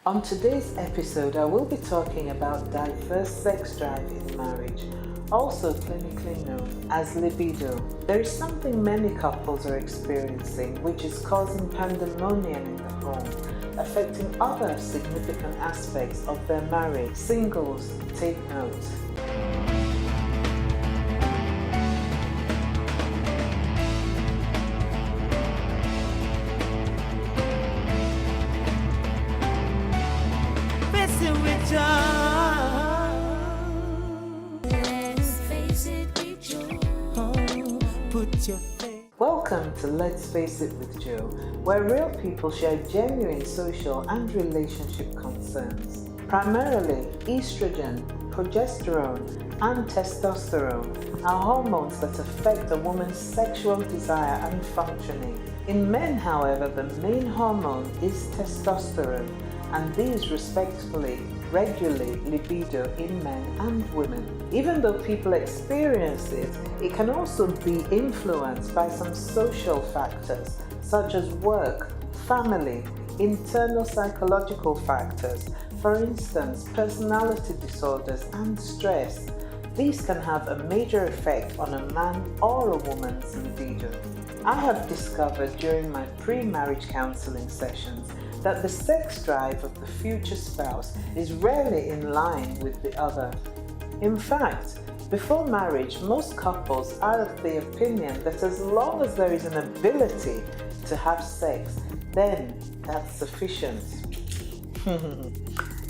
On today's episode, I will be talking about diverse sex drive in marriage, also clinically known as libido. There is something many couples are experiencing which is causing pandemonium in the home, affecting other significant aspects of their marriage. Singles, take note. Welcome to Let's Face It with Joe, where real people share genuine social and relationship concerns. Primarily, estrogen, progesterone, and testosterone are hormones that affect a woman's sexual desire and functioning. In men, however, the main hormone is testosterone, and these respectively regulate libido in men and women. Even though people experience it, it can also be influenced by some social factors such as work, family, internal psychological factors, for instance, personality disorders and stress. These can have a major effect on a man or a woman's libido. I have discovered during my pre-marriage counseling sessions that the sex drive of the future spouse is rarely in line with the other. In fact, before marriage, most couples are of the opinion that as long as there is an ability to have sex, then that's sufficient.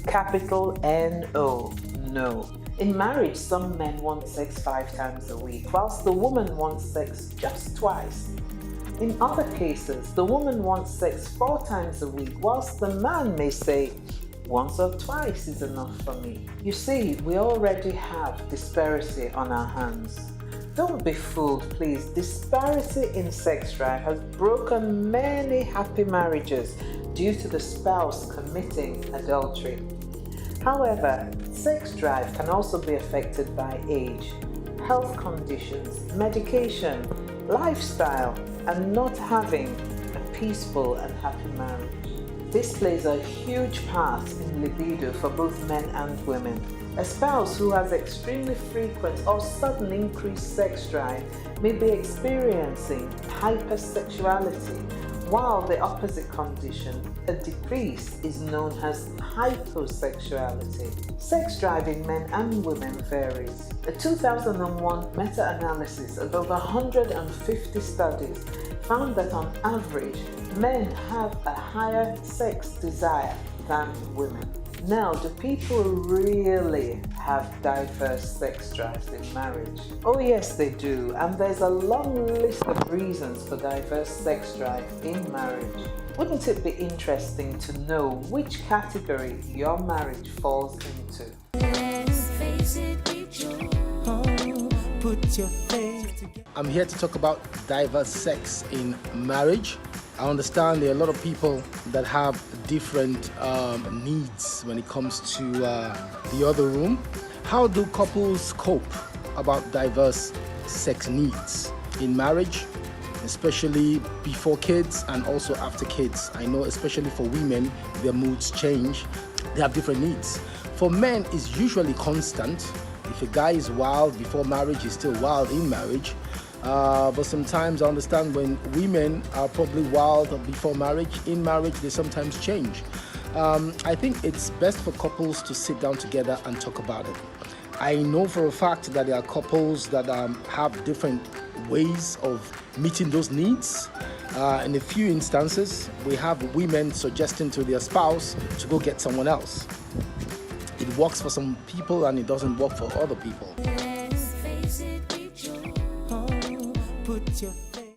Capital N-O, no. In marriage, some men want sex 5 times a week, whilst the woman wants sex just twice. In other cases, the woman wants sex 4 times a week, whilst the man may say, once or twice is enough for me. You see, we already have disparity on our hands. Don't be fooled, please. Disparity in sex drive has broken many happy marriages due to the spouse committing adultery. However, sex drive can also be affected by age, health conditions, medication, lifestyle, and not having a peaceful and happy marriage. This plays a huge part in libido for both men and women. A spouse who has extremely frequent or sudden increased sex drive may be experiencing hypersexuality, while the opposite condition, a decrease, is known as hyposexuality. Sex drive in men and women varies. A 2001 meta-analysis of over 150 studies found that on average, men have a higher sex desire than women. Now, do people really have diverse sex drives in marriage? Oh yes, they do, and there's a long list of reasons for diverse sex drive in marriage. Wouldn't it be interesting to know which category your marriage falls into? I'm here to talk about diverse sex in marriage. I understand there are a lot of people that have different needs when it comes to the other room. How do couples cope about diverse sex needs in marriage, especially before kids and also after kids? I know especially for women, their moods change. They have different needs. For men, it's usually constant. If a guy is wild before marriage, he's still wild in marriage. But sometimes I understand when women are probably wild before marriage, in marriage they sometimes change. I think it's best for couples to sit down together and talk about it. I know for a fact that there are couples that have different ways of meeting those needs. In a few instances, we have women suggesting to their spouse to go get someone else. It works for some people and it doesn't work for other people.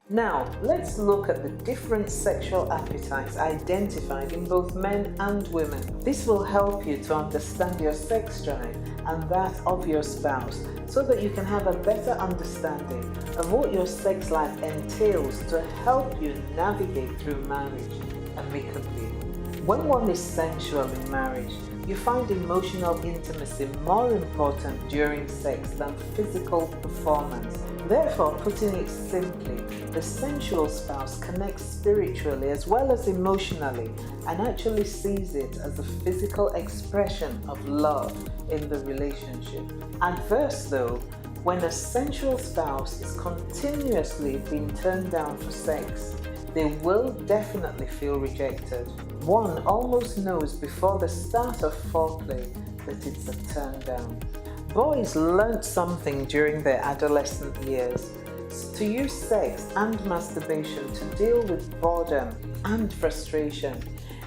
Now, let's look at the different sexual appetites identified in both men and women. This will help you to understand your sex drive and that of your spouse, so that you can have a better understanding of what your sex life entails to help you navigate through marriage amicably. When one is sensual in marriage, you find emotional intimacy more important during sex than physical performance. Therefore, putting it simply, the sensual spouse connects spiritually as well as emotionally and actually sees it as a physical expression of love in the relationship. Adverse though, when a sensual spouse is continuously being turned down for sex, they will definitely feel rejected. One almost knows before the start of foreplay that it's a turn down. Boys learned something during their adolescent years to use sex and masturbation to deal with boredom and frustration.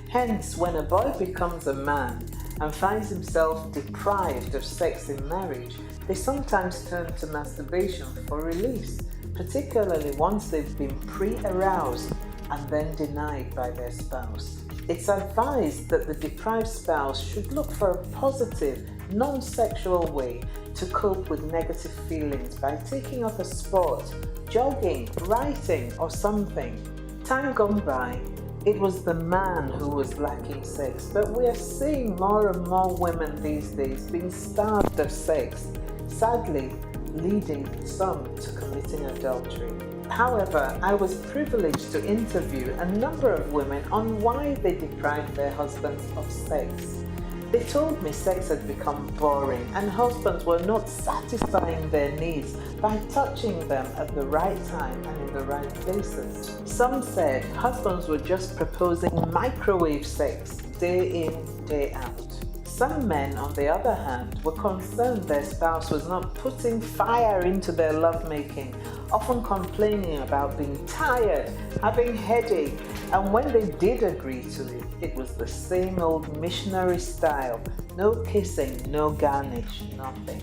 Hence, when a boy becomes a man and finds himself deprived of sex in marriage, they sometimes turn to masturbation for release, particularly once they've been pre-aroused and then denied by their spouse. It's advised that the deprived spouse should look for a positive, non-sexual way to cope with negative feelings by taking up a sport, jogging, writing, or something. Time gone by, it was the man who was lacking sex, but we are seeing more and more women these days being starved of sex, sadly leading some to committing adultery. However, I was privileged to interview a number of women on why they deprived their husbands of sex. They told me sex had become boring and husbands were not satisfying their needs by touching them at the right time and in the right places. Some said husbands were just proposing microwave sex day in, day out. Some men, on the other hand, were concerned their spouse was not putting fire into their lovemaking, often complaining about being tired, having headache, and when they did agree to it, it was the same old missionary style: no kissing, no garnish, nothing.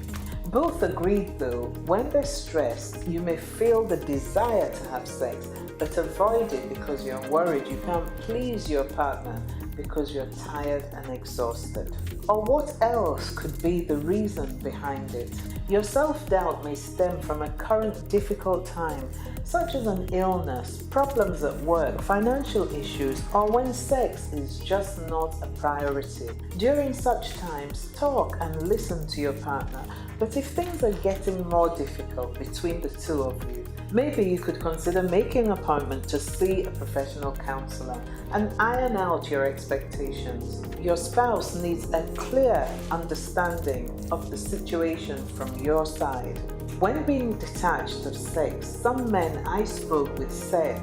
Both agreed though, when they're stressed, you may feel the desire to have sex, but avoid it because you're worried you can't please your partner because you're tired and exhausted. Or what else could be the reason behind it? Your self-doubt may stem from a current difficult time, such as an illness, problems at work, financial issues, or when sex is just not a priority. During such times, talk and listen to your partner. But if things are getting more difficult between the two of you, maybe you could consider making an appointment to see a professional counselor and iron out your expectations. Your spouse needs a clear understanding of the situation from your side. When being detached of sex, some men I spoke with said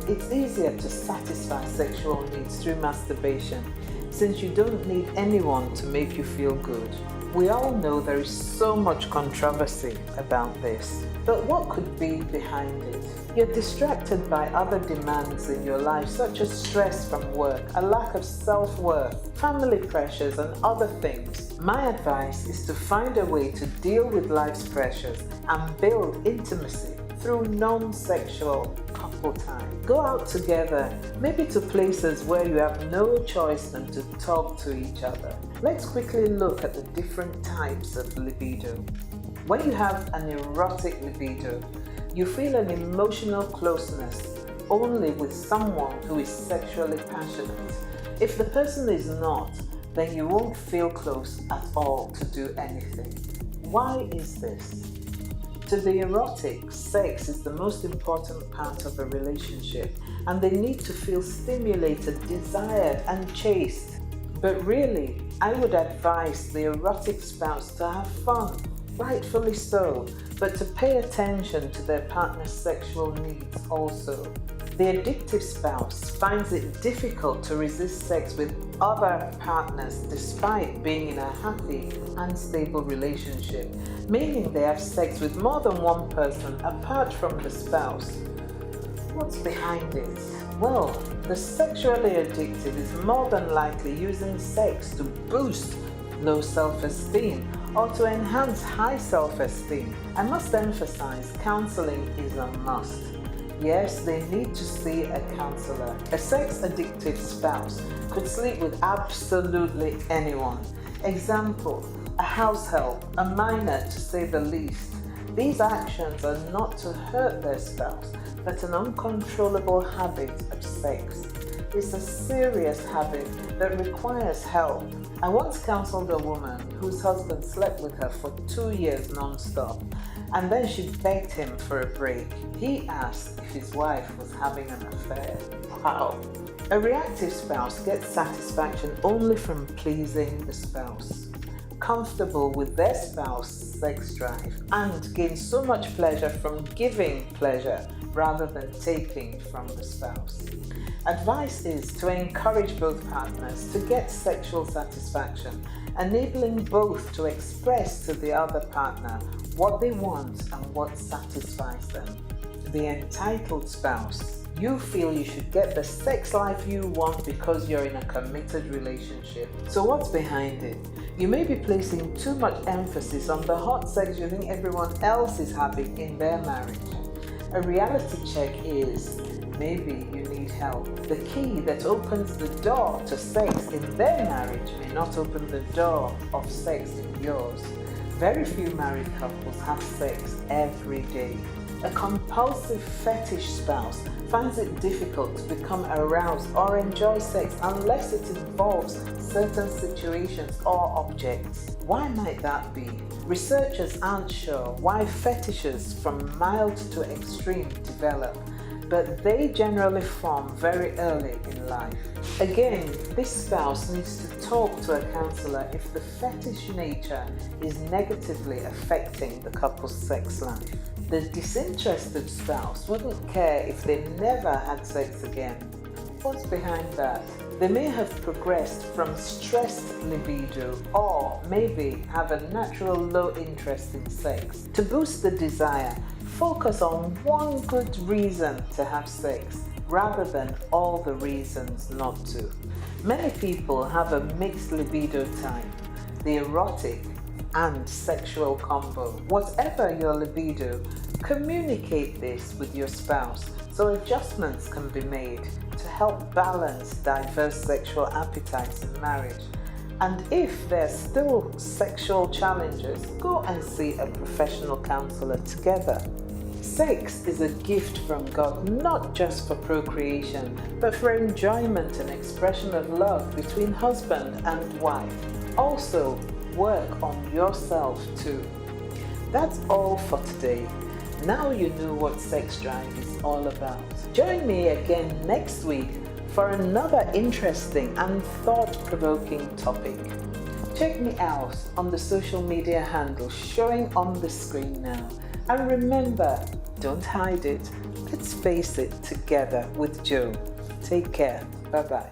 it's easier to satisfy sexual needs through masturbation since you don't need anyone to make you feel good. We all know there is so much controversy about this, but what could be behind it? You're distracted by other demands in your life, such as stress from work, a lack of self-worth, family pressures, and other things. My advice is to find a way to deal with life's pressures and build intimacy through non-sexual couple time. Go out together, maybe to places where you have no choice than to talk to each other. Let's quickly look at the different types of libido. When you have an erotic libido, you feel an emotional closeness only with someone who is sexually passionate. If the person is not, then you won't feel close at all to do anything. Why is this? To the erotic, sex is the most important part of a relationship, and they need to feel stimulated, desired, and chaste. But really, I would advise the erotic spouse to have fun, rightfully so, but to pay attention to their partner's sexual needs also. The addictive spouse finds it difficult to resist sex with other partners despite being in a happy and stable relationship, meaning they have sex with more than one person apart from the spouse. What's behind it? Well, the sexually addicted is more than likely using sex to boost low self-esteem or to enhance high self-esteem. I must emphasize, counseling is a must. Yes, they need to see a counselor. A sex-addictive spouse could sleep with absolutely anyone. Example, a house help, a minor to say the least. These actions are not to hurt their spouse, but an uncontrollable habit of sex. is a serious habit that requires help. I once counseled a woman whose husband slept with her for 2 years non-stop, and then she begged him for a break. He asked if his wife was having an affair. Wow. A reactive spouse gets satisfaction only from pleasing the spouse, comfortable with their spouse's sex drive, and gains so much pleasure from giving pleasure rather than taking from the spouse. Advice is to encourage both partners to get sexual satisfaction, enabling both to express to the other partner what they want and what satisfies them. The entitled spouse. You feel you should get the sex life you want because you're in a committed relationship. So what's behind it? You may be placing too much emphasis on the hot sex you think everyone else is having in their marriage. A reality check is maybe you need help. The key that opens the door to sex in their marriage may not open the door of sex in yours. Very few married couples have sex every day. A compulsive fetish spouse finds it difficult to become aroused or enjoy sex unless it involves certain situations or objects. Why might that be? Researchers aren't sure why fetishes from mild to extreme develop, but they generally form very early in life. Again, this spouse needs to talk to a counselor if the fetish nature is negatively affecting the couple's sex life. The disinterested spouse wouldn't care if they never had sex again. What's behind that? They may have progressed from stressed libido or maybe have a natural low interest in sex. To boost the desire, focus on one good reason to have sex rather than all the reasons not to. Many people have a mixed libido type, the erotic and sexual combo. Whatever your libido, communicate this with your spouse so adjustments can be made to help balance diverse sexual appetites in marriage. And if there's still sexual challenges, go and see a professional counselor together. Sex is a gift from God, not just for procreation, but for enjoyment and expression of love between husband and wife. Also, work on yourself too. That's all for today. Now you know what sex drive is all about. Join me again next week for another interesting and thought-provoking topic. Check me out on the social media handles showing on the screen now. And remember, don't hide it. Let's face it together with Joe. Take care. Bye-bye.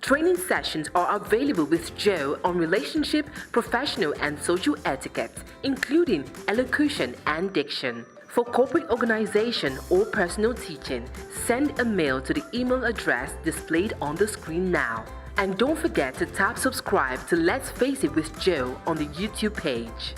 Training sessions are available with Joe on relationship, professional and social etiquette, including elocution and diction. For corporate organization or personal teaching, send a mail to the email address displayed on the screen now. And don't forget to tap subscribe to Let's Face It with Joe on the YouTube page.